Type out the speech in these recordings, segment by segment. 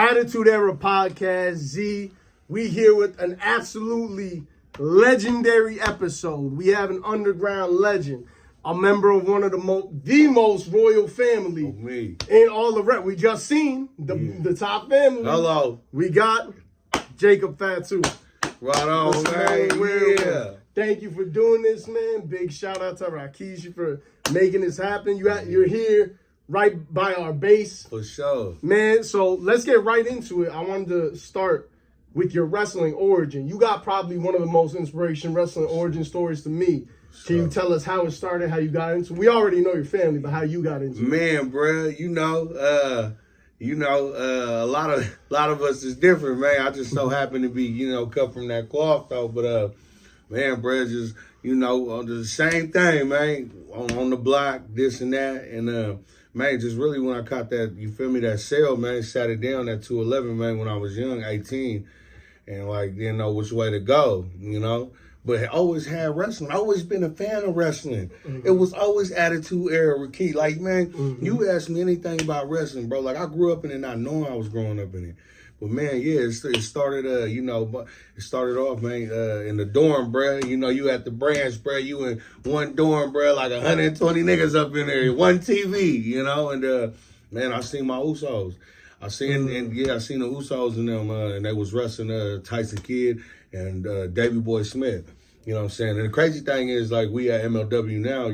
Attitude Era Podcast, Z. We here with an absolutely legendary episode. We have an underground legend, a member of one of the most royal family in all the rep. We just seen the top family. Hello. We got Jacob Fatu. Right on, man. Yeah. Thank you for doing this, man. Big shout out to Rakisha for making this happen. You're here right by our base. For sure. Man, so let's get right into it. I wanted to start with your wrestling origin. You got probably one of the most inspiration wrestling origin stories to me. Sure. Can you tell us how it started, how you got into it? We already know your family, but how you got into it. Man, bro, a lot of us is different, man. I just so happen to be, cut from that cloth though. But man, bro, just the same thing, man. On the block, this and that, and man, just really when I caught that, you feel me, that sale, man, sat it down at 211, man, when I was young, 18, and didn't know which way to go, But I always had wrestling. I always been a fan of wrestling. Mm-hmm. It was always Attitude Era key. You ask me anything about wrestling, bro. I grew up in it, not knowing I was growing up in it. But man, yeah, it started. It started off, man, in the dorm, bro. You at the branch, bro. You in one dorm, bro, 120 niggas up in there, one TV, And man, I seen my Usos. I seen the Usos in them, and they was wrestling Tyson Kidd and Davey Boy Smith. You know what I'm saying? And the crazy thing is, we at MLW now,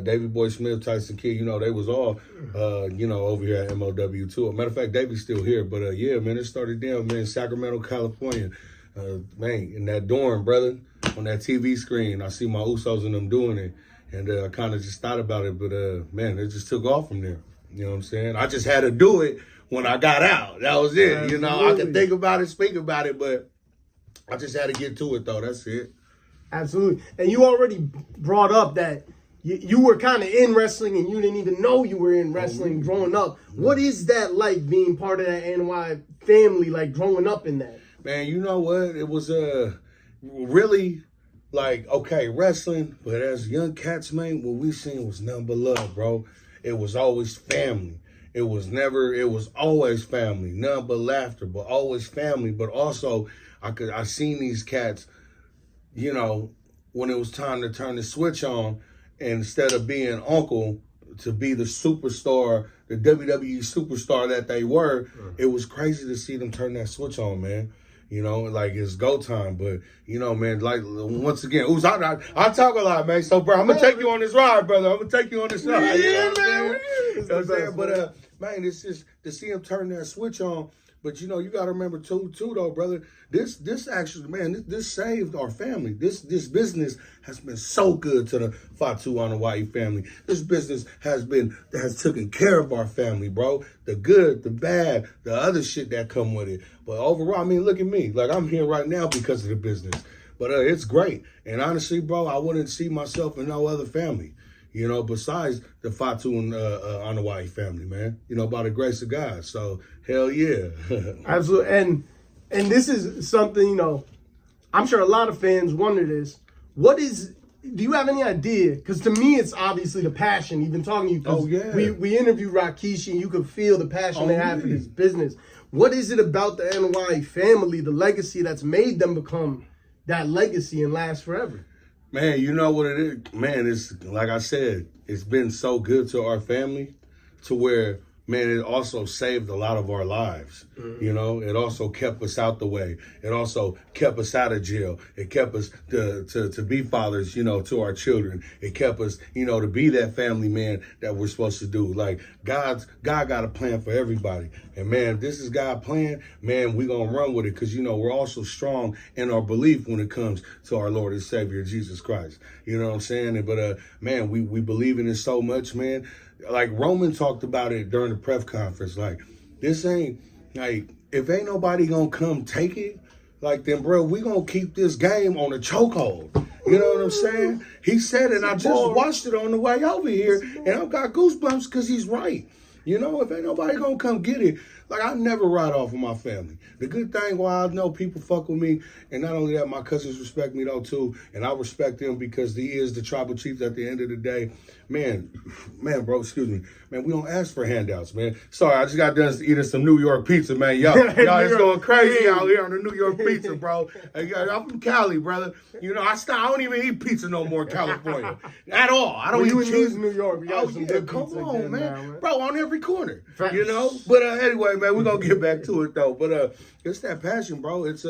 Davey Boy Smith, Tyson Kidd, they was all, over here at MLW too. As a matter of fact, Davey's still here. But yeah, man, it started down, man, Sacramento, California. Man, in that dorm, brother, on that TV screen, I see my Usos and them doing it. And I kind of just thought about it. But man, it just took off from there. You know what I'm saying? I just had to do it when I got out. That was it. Absolutely. I could think about it, speak about it, but I just had to get to it, though. That's it. Absolutely. And you already brought up that you were kind of in wrestling and you didn't even know you were in wrestling growing up. What is that like, being part of that NY family, growing up in that? Man, you know what? It was really okay, wrestling, but as young cats, man, what we seen was nothing but love, bro. It was always family. It was always family. Nothing but laughter, but always family. But also, I seen these cats, when it was time to turn the switch on, and instead of being uncle to be the superstar, the WWE superstar that they were, it was crazy to see them turn that switch on, man. It's go time. But, man, once again, I talk a lot, man. So, bro, I'm going to take you on this ride, brother. I'm going to take you on this ride. Yeah, man. You know what I'm saying? But, man, it's just to see him turn that switch on. But, you got to remember, too, though, brother, this actually, man, this saved our family. This business has been so good to the Fatu Anaoi family. This business has taken care of our family, bro. The good, the bad, the other shit that come with it. But overall, I mean, look at me. I'm here right now because of the business. But it's great. And honestly, bro, I wouldn't see myself in no other family, besides the Fatu and Anaoi family, man, by the grace of God. So, hell yeah. Absolutely. And this is something, I'm sure a lot of fans wonder this. Do you have any idea? Because to me, it's obviously the passion. Even talking to you, oh, yeah. we interviewed Rakisha, and you could feel the passion they have for this business. What is it about the Anaoi family, the legacy that's made them become that legacy and last forever? Man, you know what it is? Man, it's like I said, it's been so good to our family to where, man, it also saved a lot of our lives. Mm-hmm. It also kept us out the way. It also kept us out of jail. It kept us to be fathers, to our children. It kept us, to be that family man that we're supposed to do. God got a plan for everybody. And man, this is God's plan. Man, we're going to run with it because, we're also strong in our belief when it comes to our Lord and Savior, Jesus Christ. You know what I'm saying? But, man, we believe in it so much, man. Roman talked about it during the press conference. This ain't, if ain't nobody gonna come take it, then, bro, we gonna keep this game on a chokehold. You know what I'm saying? He said it, and I just watched it on the way over here, and I've got goosebumps because he's right. If ain't nobody gonna come get it, Like, I never ride off with my family. The good thing why I know people fuck with me, and not only that, my cousins respect me though too, and I respect them because he is the tribal chief at the end of the day. Man, bro, excuse me. Man, we don't ask for handouts, man. Sorry, I just got done eating some New York pizza, man. Y'all it's going crazy out here on the New York pizza, bro. Hey, I'm from Cali, brother. You know, I don't even eat pizza no more in California. At all. I don't eat cheese. New York. We got some good come pizza on, again man. now, man. Bro, on every corner. Facts. You know? But anyway, man, we're going to get back to it, though. But it's that passion, bro. It's,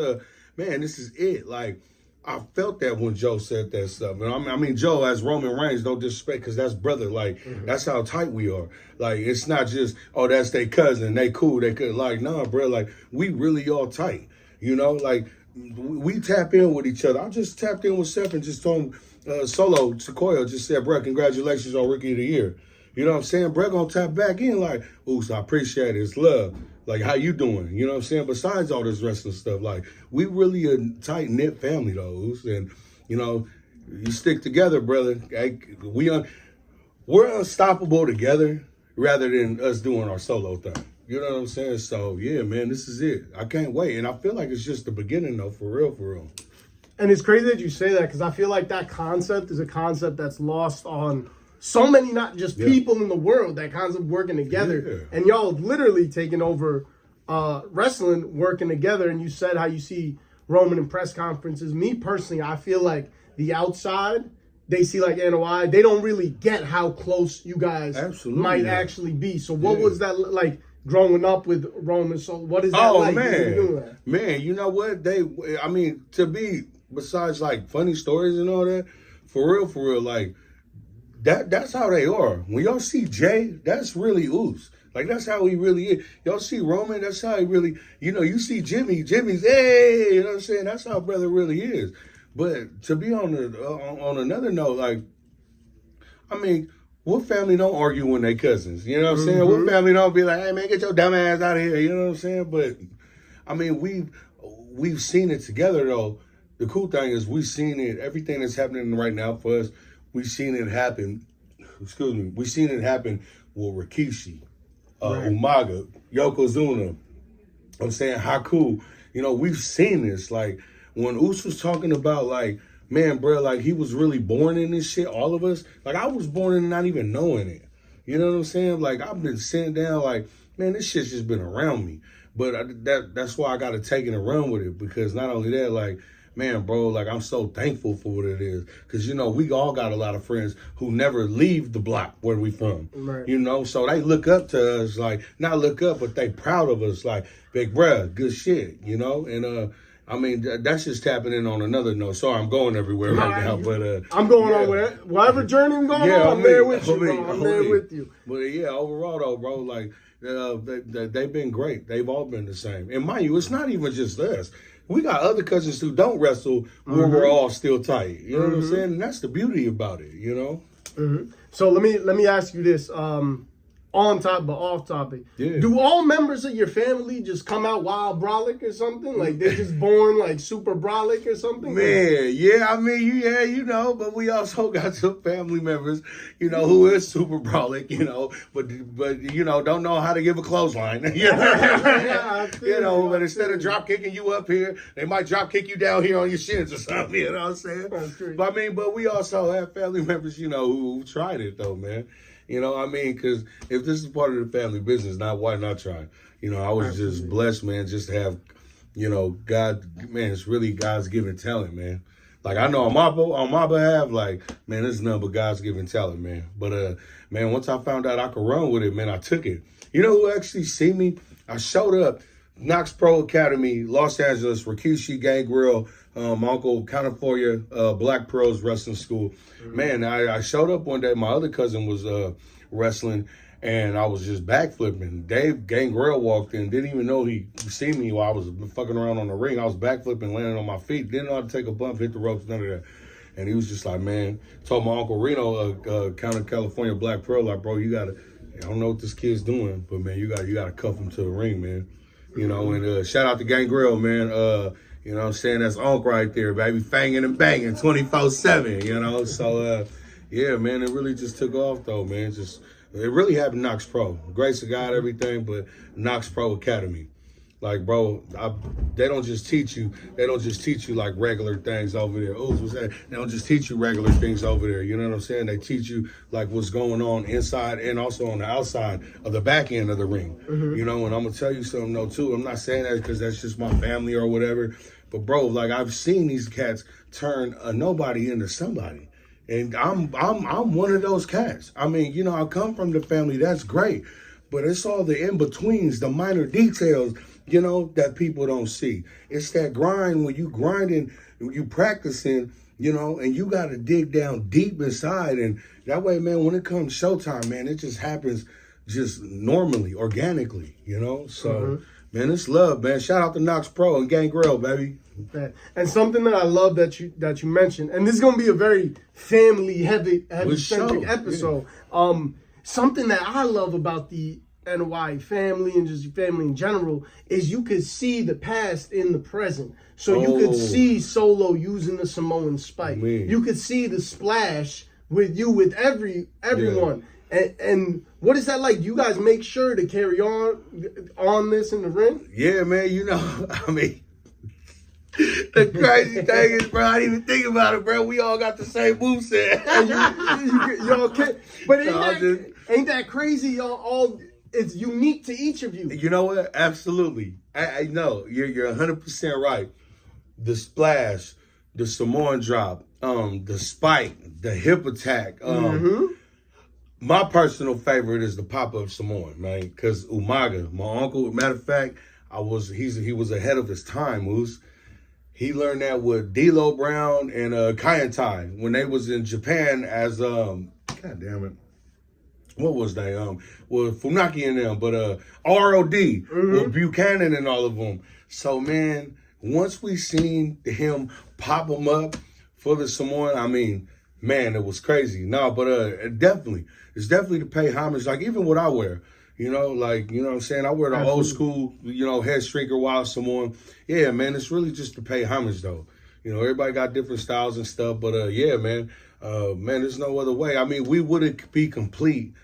man, this is it. Like, I felt that when Joe said that stuff. And I mean, Joe, as Roman Reigns, no disrespect, because that's brother. Like, that's how tight we are. Like, it's not just, oh, that's their cousin. They cool. They could, like, nah, bro. Like, we really all tight. You know? Like, we tap in with each other. I just tapped in with Seth and just told him, Solo Sequoia just said, bro, congratulations on Rookie of the Year. You know what I'm saying? Bro gonna tap back in like, Usos, I appreciate it. It's love. Like, how you doing? You know what I'm saying? Besides all this wrestling stuff, like, we really a tight-knit family, though, Us. And, you know, you stick together, brother. We're unstoppable together rather than us doing our solo thing. You know what I'm saying? So, yeah, man, this is it. I can't wait. And I feel like it's just the beginning, though, for real, for real. And it's crazy that you say that because I feel like that concept is a concept that's lost on so many, not just people in the world, that concept working together. Yeah. And y'all literally taking over wrestling, working together. And you said how you see Roman in press conferences. Me personally, I feel like the outside, they see like Anaoi, they don't really get how close you guys might actually be. So what was that like growing up with Roman? So what is that like? Man, you know what? I mean, to be, besides like funny stories and all that, for real, like, that's how they are. When y'all see Jay, that's really Us. Like, that's how he really is. Y'all see Roman, that's how he really, you know, you see Jimmy's, hey, you know what I'm saying? That's how brother really is. But to be on another note, like, I mean, what family don't argue when they cousins? You know what I'm saying? What family don't be like, hey, man, get your dumb ass out of here? You know what I'm saying? But, I mean, we've seen it together, though. The cool thing is we've seen it, everything that's happening right now for us, we've seen it happen. We've seen it happen with Rikishi, Umaga, Yokozuna. I'm saying Haku. You know, we've seen this. Like, when Us was talking about, like, man, bro, like, he was really born in this shit, all of us. Like, I was born in not even knowing it. You know what I'm saying? Like, I've been sitting down like, man, this shit's just been around me. But that's why I got to take it and run with it. Because not only that, like, man, bro, like, I'm so thankful for what it is. Because, you know, we all got a lot of friends who never leave the block where we from. Right. You know, so they look up to us, like, not look up, but they proud of us, like, big bruh, good shit, you know? And, I mean, that's just tapping in on another note. Sorry, I'm going everywhere right now, but... I'm going on whatever journey I'm going on, I'm there with you, bro. I'm there with you. But, yeah, overall, though, bro, like, they've been great. They've all been the same. And mind you, it's not even just us. We got other cousins who don't wrestle where we're all still tight. You know what I'm saying? And that's the beauty about it, you know? So let me ask you this. On top but off topic. Yeah. Do all members of your family just come out wild brolic or something? Like they're just born like super brolic or something? Man, yeah, I mean, yeah, you know, but we also got some family members, you know, who is super brolic, you know, but you know, don't know how to give a clothesline. You know, but instead of drop kicking you up here, they might drop kick you down here on your shins or something, you know what I'm saying? But I mean, but we also have family members, you know, who tried it though, man. You know what I mean? Because if this is part of the family business, why not try? You know, I was just blessed, man, just to have, you know, God, man, it's really God's given talent, man. Like, I know on my behalf, like, man, this is nothing but God's given talent, man. But, man, once I found out I could run with it, man, I took it. You know who actually see me? I showed up, Knox Pro Academy, Los Angeles, Rikishi, Gangrel, my uncle California, Black Pros Wrestling School. Man, I showed up one day. My other cousin was wrestling, and I was just backflipping. Dave Gangrel walked in, didn't even know he seen me while I was fucking around on the ring. I was backflipping, landing on my feet. Didn't know how to take a bump, hit the ropes, none of that. And he was just like, man, told my uncle Reno, California Black Pro, like, bro, you gotta, I don't know what this kid's doing, but man, you gotta cuff him to the ring, man. You know, and shout out to Gangrel, man. You know what I'm saying? That's Unc right there, baby. Fanging and banging 24/7, you know? So, yeah, man, it really just took off, though, man. Just It really happened Knox Pro. Grace of God, everything, but Knox Pro Academy. Like, bro, they don't just teach you. They don't just teach you like regular things over there. Oh, what's that? They don't just teach you regular things over there. You know what I'm saying? They teach you like what's going on inside and also on the outside of the back end of the ring. You know, and I'm gonna tell you something though too. I'm not saying that because that's just my family or whatever. But bro, like I've seen these cats turn a nobody into somebody. And I'm one of those cats. I mean, you know, I come from the family, that's great. But it's all the in-betweens, the minor details, you know, that people don't see. It's that grind when you grinding, you practicing, you know, and you got to dig down deep inside. And that way, man, when it comes showtime, man, it just happens just normally, organically, you know? So, man, it's love, man. Shout out to Knox Pro and Gangrel, baby. And something that I love that you mentioned, and this is gonna be a very family heavy centric episode. Yeah. Something that I love about the Anaoi family and just family in general is you could see the past in the present. So you could see Solo using the Samoan spike. You could see the splash with everyone. Yeah. And what is that like? You guys make sure to carry on this in the ring? Yeah, man. You know, I mean. The crazy thing is, bro, I didn't even think about it, bro. We all got the same moveset. Y'all can't, but ain't that crazy? Y'all all, it's unique to each of you. You know what? Absolutely. I know. You're 100% right. The splash, the Samoan drop, the spike, the hip attack. My personal favorite is the pop-up Samoan, man, because Umaga, my uncle, matter of fact, he was ahead of his time, Moose. He learned that with D'Lo Brown and Kayantai when they was in Japan as God damn it, what was they well Funaki and them, but ROD with Buchanan and all of them. So man, once we seen him pop them up for the Samoan, I mean, man, it was crazy. No, but it's definitely to pay homage. Like even what I wear. You know, like, you know what I'm saying? I wear the old school, you know, head streaker wild Samoan. Yeah, man, it's really just to pay homage, though. You know, everybody got different styles and stuff. But, yeah, man, there's no other way. I mean, we wouldn't be complete.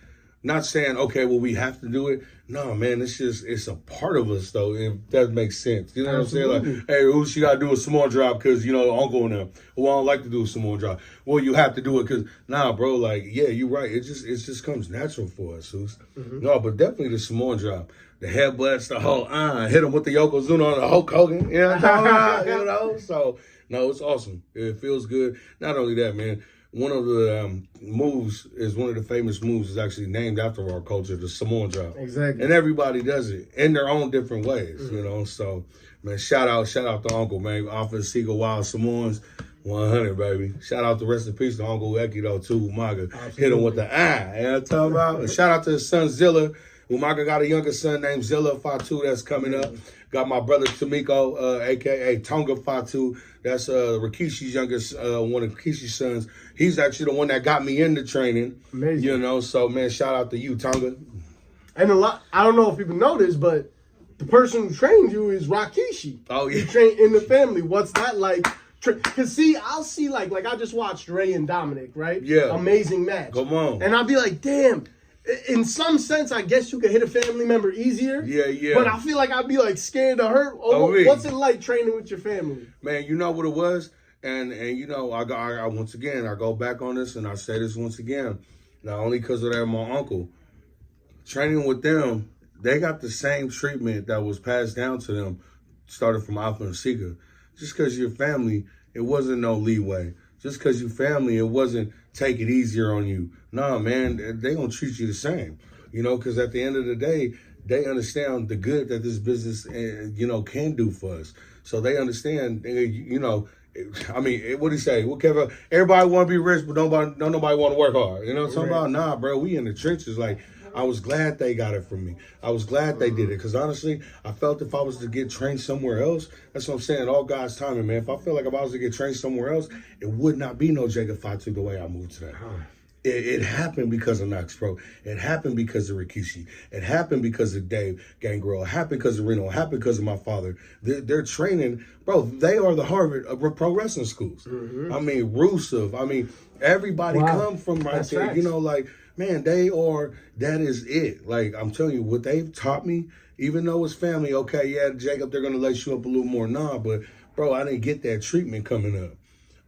Not saying, okay, well, we have to do it. No, man, it's a part of us, though, if that makes sense. You know what I'm saying? Like, hey, you got to do a Samoan drop because, you know, uncle and them. Well, I don't like to do a Samoan drop. Well, you have to do it because, nah, bro, like, yeah, you're right. It just comes natural for us, Sus. No, but definitely the Samoan drop. The headbutts, the whole, hit him with the Yokozuna on the Hulk Hogan. You know what I'm talking about? You know? So, no, it's awesome. It feels good. Not only that, man. One of the moves is one of the famous moves is actually named after our culture, the Samoan drop. Exactly. And everybody does it in their own different ways, you know. So, man, shout out to Uncle, man. Off of Seagull Wild Samoans, 100, baby. Shout out to rest in peace to Uncle Eki, though, too. Umaga hit him with the eye. You know what I'm talking about? And shout out to his son, Zilla. Umaga got a younger son named Zilla Fatu that's coming up. Got my brother Tamiko, a.k.a. Tonga Fatu. That's Rikishi's youngest, one of Rikishi's sons. He's actually the one that got me into training. Amazing. You know, so, man, shout out to you, Tonga. And I don't know if people know this, but the person who trained you is Rikishi. Oh, yeah. He trained in the family. What's that like? Because, see, I'll see, like I just watched Ray and Dominic, right? Yeah. Amazing match. Come on. And I'll be like, damn. In some sense, I guess you could hit a family member easier. Yeah. But I feel like I'd be like scared to hurt. What's it like training with your family? Man, you know what it was? And you know, I once again, I go back on this and I say this once again, not only because of that, my uncle. Training with them, they got the same treatment that was passed down to them, started from Alpha and Sika. Just because you're family, it wasn't no leeway. Just because you family, it wasn't take it easier on you. Nah, man, they gonna treat you the same. You know, because at the end of the day, they understand the good that this business, you know, can do for us. So they understand, you know, I mean, what do you say? Whatever. Everybody want to be rich, but don't nobody want to work hard. You know what I'm talking about? Nah, bro, we in the trenches. Like, I was glad they got it from me. I was glad they did it because honestly, I felt if I was to get trained somewhere else, that's what I'm saying, all God's timing, man. If I feel like if I was to get trained somewhere else, it would not be no Jacob Fatu the way I moved today. It happened because of Knox Pro. It happened because of Rikishi. It happened because of Dave Gangrel. It happened because of Reno. It happened because of my father. They're training, bro. They are the Harvard of pro wrestling schools. I mean, Rusev. I mean, everybody come from right there. You know, like man, that is it. Like, I'm telling you, what they've taught me, even though it's family, okay, yeah, Jacob, they're going to lace you up a little more. Nah, but, bro, I didn't get that treatment coming up.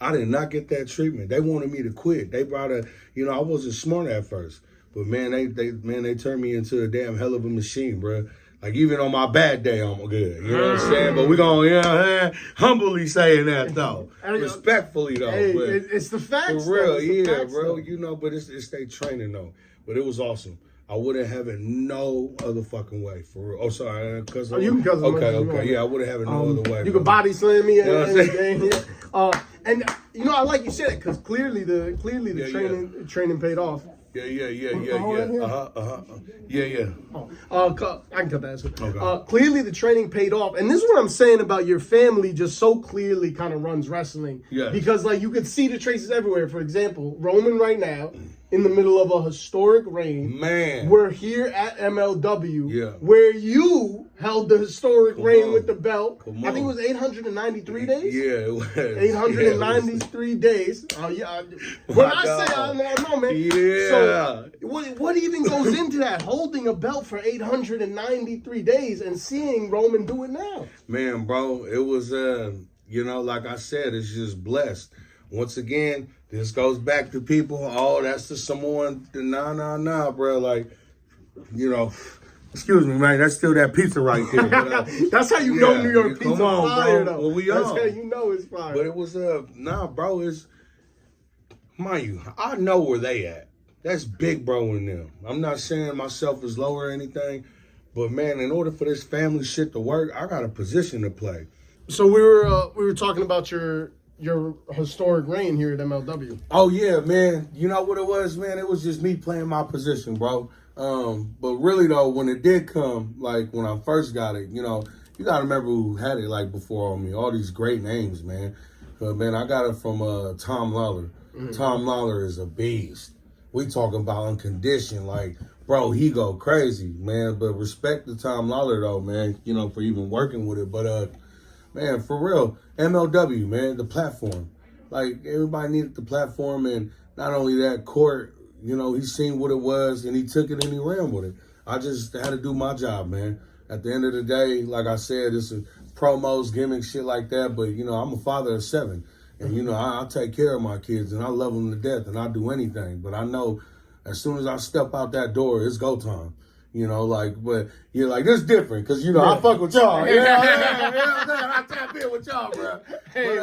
I did not get that treatment. They wanted me to quit. They brought I wasn't smart at first. But, man, they turned me into a damn hell of a machine, bro. Like, even on my bad day, I'm good. You know what I'm saying? But we're going to, humbly saying that, though. Respectfully, though. Hey, but it's the facts, for real, yeah, bro. But it's their training, though. But it was awesome. I wouldn't have it no other fucking way, for real. Oh, sorry. You can cuss. Okay. Yeah, I wouldn't have it no other way. You can body slam me know what I'm anything. And, I like you said it, because clearly the training paid off. Yeah. I can cut that. Okay. Clearly the training paid off. And this is what I'm saying about your family just so clearly kind of runs wrestling. Yeah. Because, like, you could see the traces everywhere. For example, Roman right now, in the middle of a historic reign. Man. We're here at MLW. Yeah. Where you held the historic reign with the belt. I think it was 893 days? Yeah, it was. 893 days. Oh, yeah. When I say I know, man. Yeah. So, what even goes into that? Holding a belt for 893 days and seeing Roman do it now. Man, bro, it was, like I said, it's just blessed. Once again, this goes back to people, that's the Samoan, nah, bro. Like, excuse me, man, that's still that pizza right there. But, that's how you know New York pizza fire, bro. though. Well, That's how you know it's fire. But it was, bro, mind you, I know where they at. That's big bro in them. I'm not saying myself is low or anything, but man, in order for this family shit to work, I got a position to play. So we were talking about your historic reign here at MLW. Oh yeah, man. You know what it was, man? It was just me playing my position, bro. But really though, when it did come, like when I first got it, you gotta remember who had it like before on me. All these great names, man. But man, I got it from Tom Lawler. Mm-hmm. Tom Lawler is a beast. We talking about unconditioned, like, bro, he go crazy, man. But respect to Tom Lawler though, man, for even working with it. But man, for real, MLW, man, the platform. Like, everybody needed the platform, and not only that, Court, he seen what it was, and he took it and he ran with it. I just had to do my job, man. At the end of the day, like I said, it's promos, gimmicks, shit like that, but, I'm a father of 7. And, I take care of my kids, and I love them to death, and I'll do anything. But I know as soon as I step out that door, it's go time. But you're like, this different, because, I fuck with y'all. I tap in with y'all, bro. Hey, we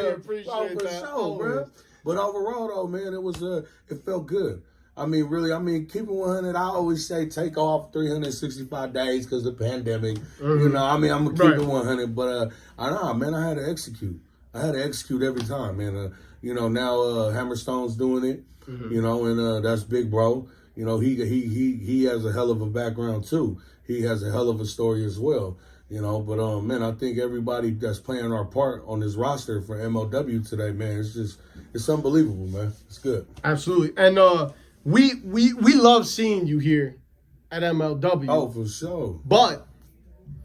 appreciate that. Sure, bro. But overall, though, man, it was, it felt good. Keep it 100. I always say take off 365 days because of the pandemic. Mm-hmm. I'm going to keep it 100. But, man, I had to execute. I had to execute every time, man. Now Hammerstone's doing it, and that's big bro. He has a hell of a background too. He has a hell of a story as well. But man, I think everybody that's playing our part on this roster for MLW today, man, it's unbelievable, man. It's good. Absolutely. And we love seeing you here at MLW. Oh, for sure. But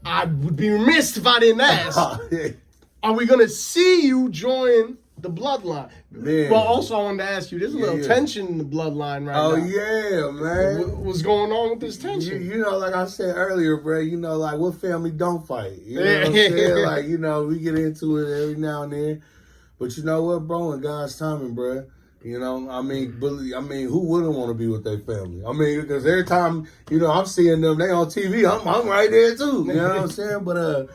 I would be remiss if I didn't ask. Are we going to see you join the bloodline? Man. Well, also I wanted to ask you, there's a little tension in the bloodline right now. Oh, yeah, man. What's going on with this tension? Like I said earlier, bro, like what family don't fight? You know what I'm saying? Like, we get into it every now and then. But you know what, bro? In God's timing, bro. Who wouldn't want to be with their family? Because every time, I'm seeing them, they on TV, I'm right there too. You know what I'm saying? But,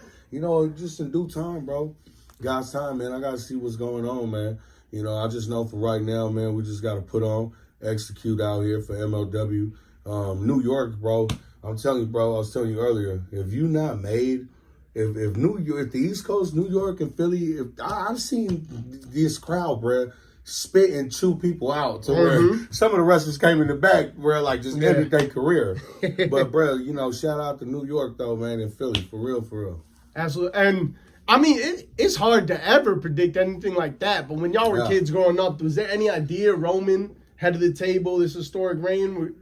just in due time, bro. God's time, man. I got to see what's going on, man. I just know for right now, man, we just got to put on, execute out here for MLW. New York, bro. I'm telling you, bro, I was telling you earlier, if you not made, if the East Coast, New York and Philly, I've seen this crowd, bro, spit and chew people out to where some of the wrestlers came in the back where just ended their career. But, bro, shout out to New York, though, man, and Philly, for real, for real. Absolutely. And it's hard to ever predict anything like that. But when y'all were kids growing up, was there any idea Roman head of the table, this historic reign?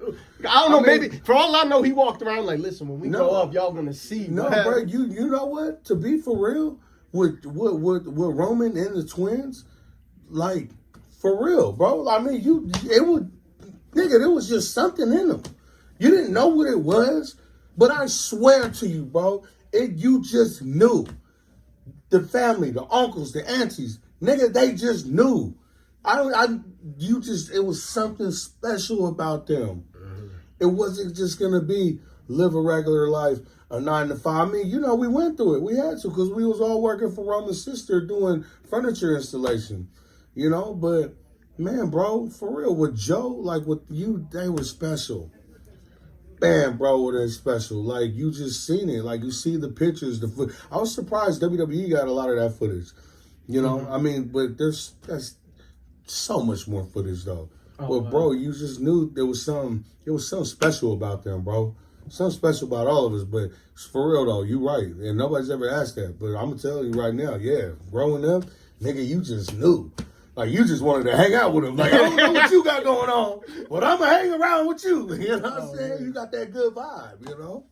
I don't know. Maybe for all I know, he walked around like, listen, when we grow up, y'all gonna see. No, bro. You know what? To be for real, with Roman and the twins, like for real, bro. It would nigga, there was just something in them. You didn't know what it was, but I swear to you, bro, you just knew. The family, the uncles, the aunties, nigga, they just knew. It was something special about them. It wasn't just gonna be live a regular life, a 9 to 5. I mean, you know, we went through it. We had to because we was all working for Roman's sister doing furniture installation, you know. But man, bro, for real, with Joe, like with you, they were special. Man, bro, they're special. Like you just seen it. Like you see the pictures, the foot. I was surprised WWE got a lot of that footage. You know, I mean, but that's so much more footage though. But bro, you just knew there was something special about them, bro. Something special about all of us. But for real though, you right. And nobody's ever asked that. But I'm gonna tell you right now, yeah, growing up, nigga, you just knew. Like you just wanted to hang out with them. Like I don't know what you got going on, but I'm gonna hang around with you. You know what I'm saying? Man. You got that good vibe, you know?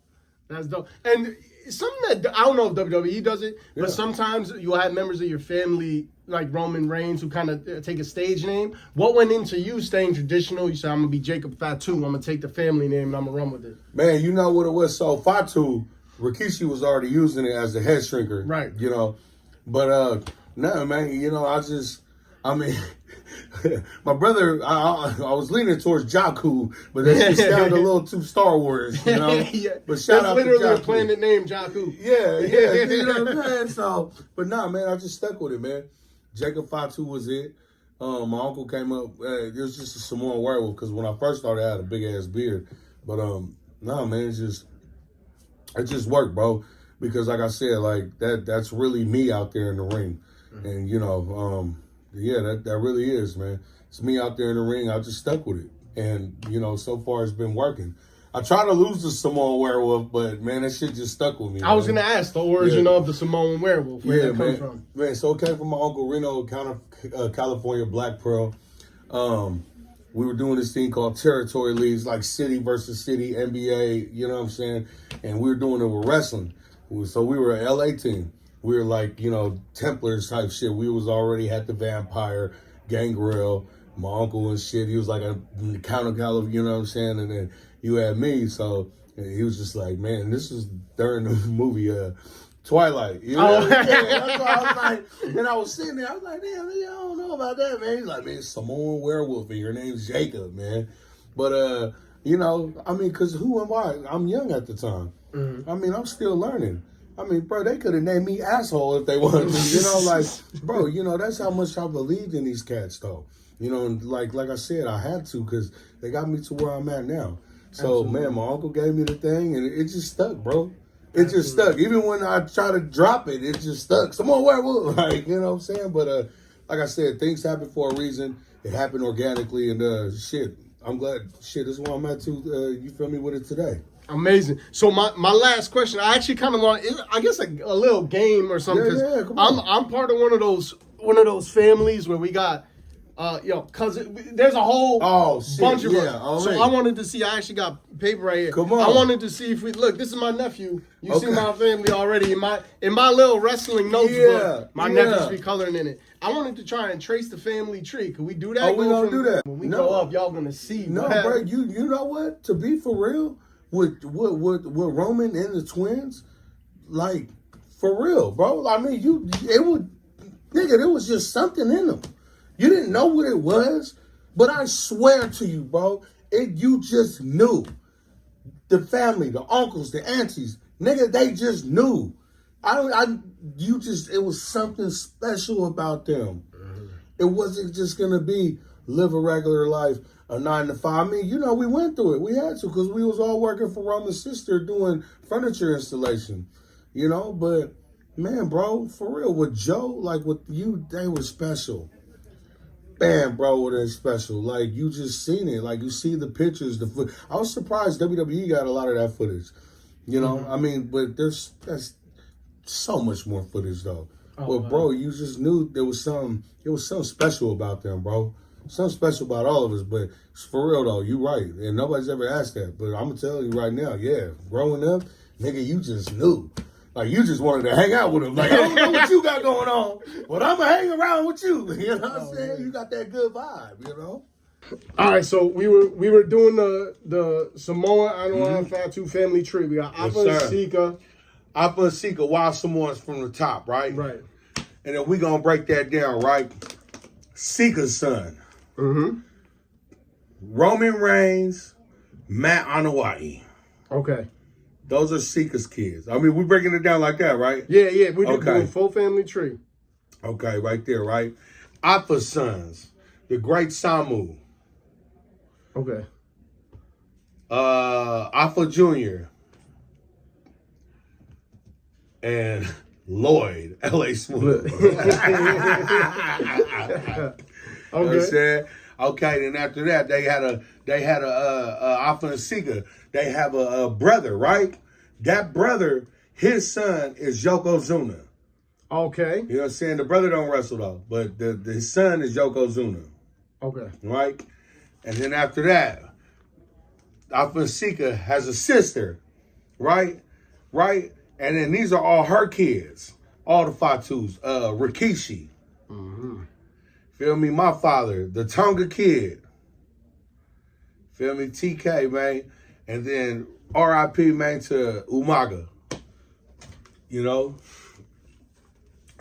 That's dope. And something that I don't know if WWE does it, but sometimes you'll have members of your family like Roman Reigns who kind of take a stage name. What went into you staying traditional? You said, I'm going to be Jacob Fatu. I'm going to take the family name and I'm going to run with it. Man, you know what it was? So Fatu, Rikishi was already using it as the head shrinker. Right. You know, but no, man, you know, my brother, I was leaning towards Jakku, but that just sounded a little too Star Wars, you know? Yeah. But shout out to literally Jakku. a planet named Jakku. Yeah, you know what I'm saying? So, but nah, man, I just stuck with it, man. Jacob Fatu was it. My uncle came up. It was just a Samoan werewolf because when I first started, I had a big ass beard. But nah, man, it just worked, bro. Because like I said, like that's really me out there in the ring, and you know, yeah, that really is, man. It's me out there in the ring. I just stuck with it, and you know, so far it's been working. I tried to lose the Samoan werewolf, but man, that shit just stuck with me. I was gonna ask the origin of the Samoan werewolf. Where did it come from? Man, so it came from my uncle Reno, California, Black Pearl. We were doing this thing called territory leagues, like city versus city, NBA. You know what I'm saying? And we were doing it with wrestling. So we were an LA team. We were like, you know, Templars type shit. We was already had the Vampire, Gangrel, my uncle and shit. He was like a counter, you know what I'm saying? And then you had me, so he was just like, man, this is during the movie Twilight. You know? Yeah, that's why I was like, and I was sitting there, I was like, damn, I don't know about that, man. He's like, man, Samoan werewolf, and your name's Jacob, man. But, you know, I mean, because who am I? I'm young at the time. I mean, I'm still learning. I mean, bro, they could have named me asshole if they wanted to. You know, like, bro, you know, that's how much I believed in these cats, though. You know, and like I said, I had to because they got me to where I'm at now. So, man, my uncle gave me the thing, and it just stuck, bro. It just stuck. Even when I try to drop it, it just stuck. Some more werewolf, like, you know what I'm saying? But, like I said, things happen for a reason. It happened organically, and shit, I'm glad. Shit, this is where I'm at, too. You feel me with it today. Amazing. So my last question, I actually kind of want, I guess a little game or something. Yeah, come on. I'm part of one of those families where we got, cause there's a whole bunch of us. So I wanted to see. I actually got paper right here. Come on. I wanted to see if we look. This is my nephew. You see my family already in my little wrestling notebook. My nephew's be coloring in it. I wanted to try and trace the family tree. Could we do that? Oh, we gonna do that. When we go up, y'all gonna see. No, bro. You know what? To be for real. With Roman and the twins, like, for real, bro. I mean, there was just something in them. You didn't know what it was, but I swear to you, bro, you just knew. The family, the uncles, the aunties, nigga, they just knew. It was something special about them. It wasn't just gonna be live a regular life, a 9 to 5. I mean, you know, we went through it. We had to because we was all working for Roman's sister doing furniture installation, you know. But man, bro, for real, with Joe, like with you, they were special. Man, bro, they're special. Like you just seen it. Like you see the pictures, the foot. I was surprised WWE got a lot of that footage. You know, I mean, but that's so much more footage though. But bro, you just knew there was something special about them, bro. Something special about all of us, but for real though, you right. And nobody's ever asked that. But I'm gonna tell you right now, yeah, growing up, nigga, you just knew. Like you just wanted to hang out with them. Like I don't know what you got going on, but I'm gonna hang around with you. You know what I'm saying? You got that good vibe, you know? All right, so we were doing the Samoan, Anaoi, Fatu family tree. We got Appa and sir. Sika. Appa and Sika, wild Samoans from the top, right? Right. And then we gonna break that down, right? Sika's son. Mm-hmm. Roman Reigns, Matt Anaoi. Okay. Those are Sika's kids. I mean, we're breaking it down like that, right? Yeah, we did Okay. do full family tree. Okay, right there, right? Appa's sons, the great Samu. Okay. Appa Jr. and Lloyd, L.A. Smooth. You know what I'm saying? Okay, then after that, they had a Appa and Sika. They have a brother, right? That brother, his son is Yokozuna. Okay. You know what I'm saying? The brother don't wrestle though, but his son is Yokozuna. Okay. Right? And then after that, Appa and Sika has a sister, right? Right? And then these are all her kids, all the Fatus. Rikishi. Mm-hmm. Feel me? My father, the Tonga kid. Feel me? TK, man. And then RIP, man, to Umaga. You know?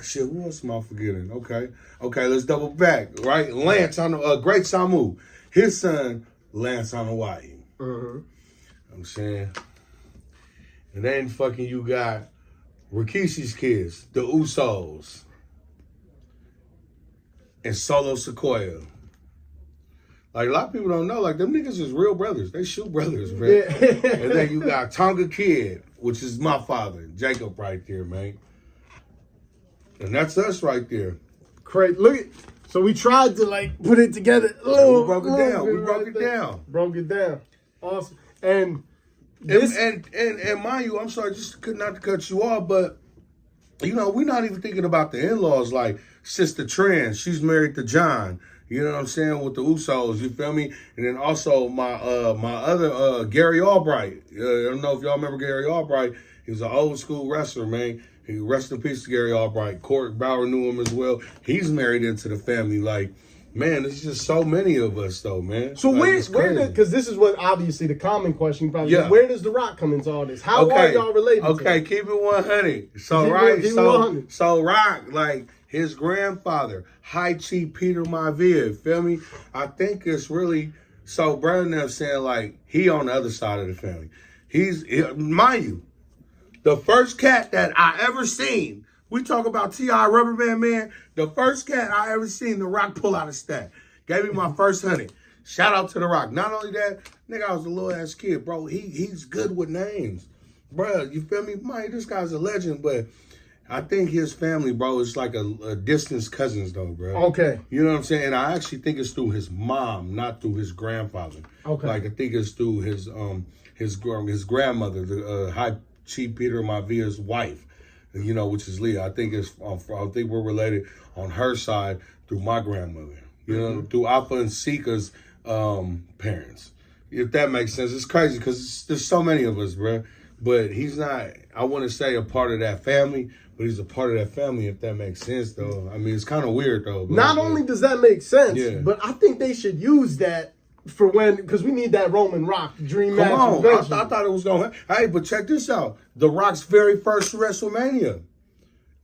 Shit, who else am I forgetting? Okay, let's double back, right? Lance on the Great Samu. His son, Lance on Hawaii. Mm-hmm. I'm saying. And then fucking you got Rikishi's kids, the Usos. And Solo Sequoia. Like, a lot of people don't know, like, them niggas is real brothers. They shoot brothers, man. Yeah. And then you got Tonga Kid, which is my father, Jacob right there, man. And that's us right there. Crazy. Look at, so we tried to like put it together. We broke it down. We broke it down. Broke it down. Awesome. And mind you, I'm sorry, just not to cut you off, but you know, we're not even thinking about the in-laws. Like Sister Trans, she's married to John. You know what I'm saying, with the Usos. You feel me? And then also my other Gary Albright. I don't know if y'all remember Gary Albright. He was an old school wrestler, man. He rest in peace to Gary Albright. Court Bauer knew him as well. He's married into the family. Like, man, there's just so many of us, though, man. so like, where because this is what obviously the common question probably is, where does The Rock come into all this? How are y'all related? Okay, keep it 100. So Keep it 100. So Rock, like his grandfather, High Chief Peter Maivia, feel me? I think it's really so. Brother them saying like he on the other side of the family. Mind you. The first cat that I ever seen, we talk about T.I. Rubberman Man, the first cat I ever seen The Rock pull out a stack. Gave me my first 100. Shout out to The Rock. Not only that, nigga, I was a little ass kid, bro. He's good with names. Bro, you feel me? Man, this guy's a legend, but I think his family, bro, is like a distant cousins, though, bro. Okay. You know what I'm saying? And I actually think it's through his mom, not through his grandfather. Okay. Like, I think it's through his grandmother, the High Chief Peter Maivia's wife, you know, which is Leah. I think we're related on her side through my grandmother, you know, through Appa and Sika's parents. If that makes sense. It's crazy because there's so many of us, bro. But he's not, I want to say, a part of that family, but he's a part of that family, if that makes sense, though. I mean, it's kind of weird, though. Not only does that make sense, but I think they should use that for when, because we need that Roman Rock dream match. Come on, I thought it was going to. Hey, but check this out. The Rock's very first WrestleMania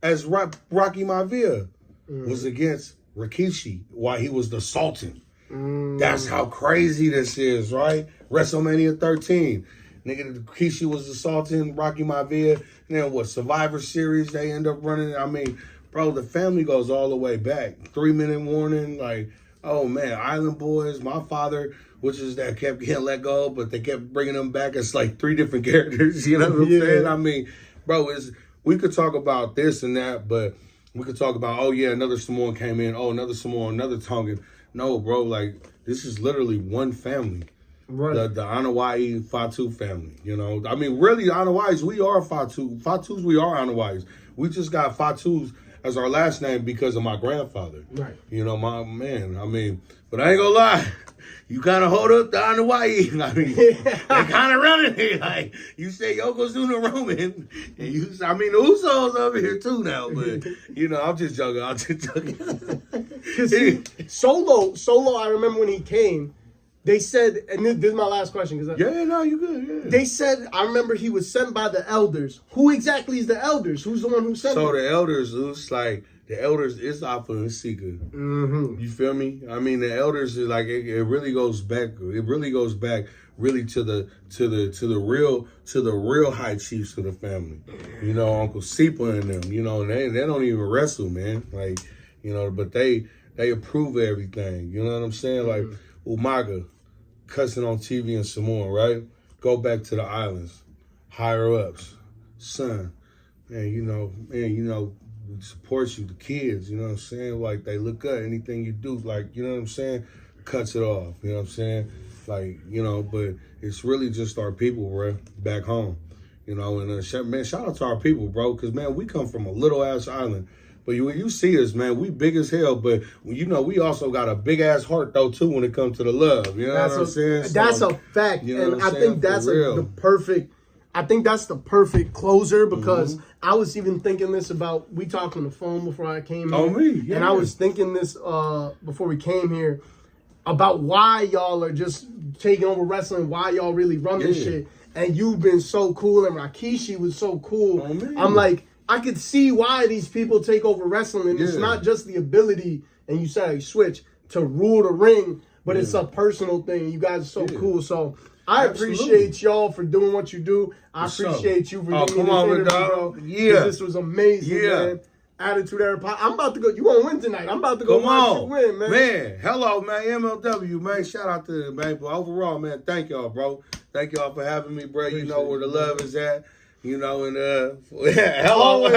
as Rocky Maivia was against Rikishi while he was the Sultan. That's how crazy this is, right? WrestleMania 13. Nigga, Rikishi was the Sultan, Rocky Maivia. And then what, Survivor Series, they end up running. I mean, bro, the family goes all the way back. 3-minute warning, like, oh man, Island Boys, my father, which is that kept getting let go, but they kept bringing them back as like 3 different characters. You know what I'm saying? I mean, bro, we could talk about this and that, but we could talk about, oh yeah, another Samoan came in, oh, another Samoan, another Tongan. No, bro, like, this is literally one family. Right. The Anaoi Fatu family, you know. I mean, really, Anawais, we are Fatu. Fatus, we are Anawais. We just got Fatus as our last name because of my grandfather. Right. You know, my man. I mean, but I ain't gonna lie. You kind of hold up the Anaoi. I mean, they kind of running it. Like, you say Yokozuna Roman, and the Usos over here too now. But, you know, I'm just joking. Because Solo, I remember when he came, they said, and this is my last question. Yeah, no, you good, yeah. They said, I remember he was sent by the elders. Who exactly is the elders? Who's the one who sent him? So the elders, it's like, the elders is Alpha and Seeker. Mm-hmm. You feel me? I mean, the elders is like it really goes back. It really goes back really to the real high chiefs of the family. You know, Uncle Seepa and them. You know, and they don't even wrestle, man. Like, you know, but they approve of everything. You know what I'm saying? Like Umaga cussing on TV in Samoa, right? Go back to the islands, higher ups, son, man. Supports you, the kids, you know what I'm saying? Like, they look up, anything you do, like, you know what I'm saying? Cuts it off, you know what I'm saying? Like, you know, but it's really just our people, bro, back home, you know? And, man, shout out to our people, bro, because, man, we come from a little-ass island. But when you see us, man, we big as hell, but, you know, we also got a big-ass heart, though, too, when it comes to the love, you know what I'm saying? That's a fact, you know and I think that's the perfect... I think that's the perfect closer because I was even thinking this about, we talked on the phone before I came here. Oh, me? Yeah. And I was thinking this before we came here about why y'all are just taking over wrestling, why y'all really run this shit. And you've been so cool and Rikishi was so cool. Oh, man. I'm like, I could see why these people take over wrestling. And it's not just the ability, and you said switch, to rule the ring, but it's a personal thing. You guys are so cool. So I appreciate y'all for doing what you do. I appreciate you for doing this interview, bro. Yeah. This was amazing, man. Attitude Era Pod. I'm about to go. You want to win tonight. I'm about to go watch you win, man. Man, hello, man. MLW, man. Shout out to them, man. But overall, man, thank y'all, bro. Thank y'all for having me, bro. You know where the love is at. You know, and hello.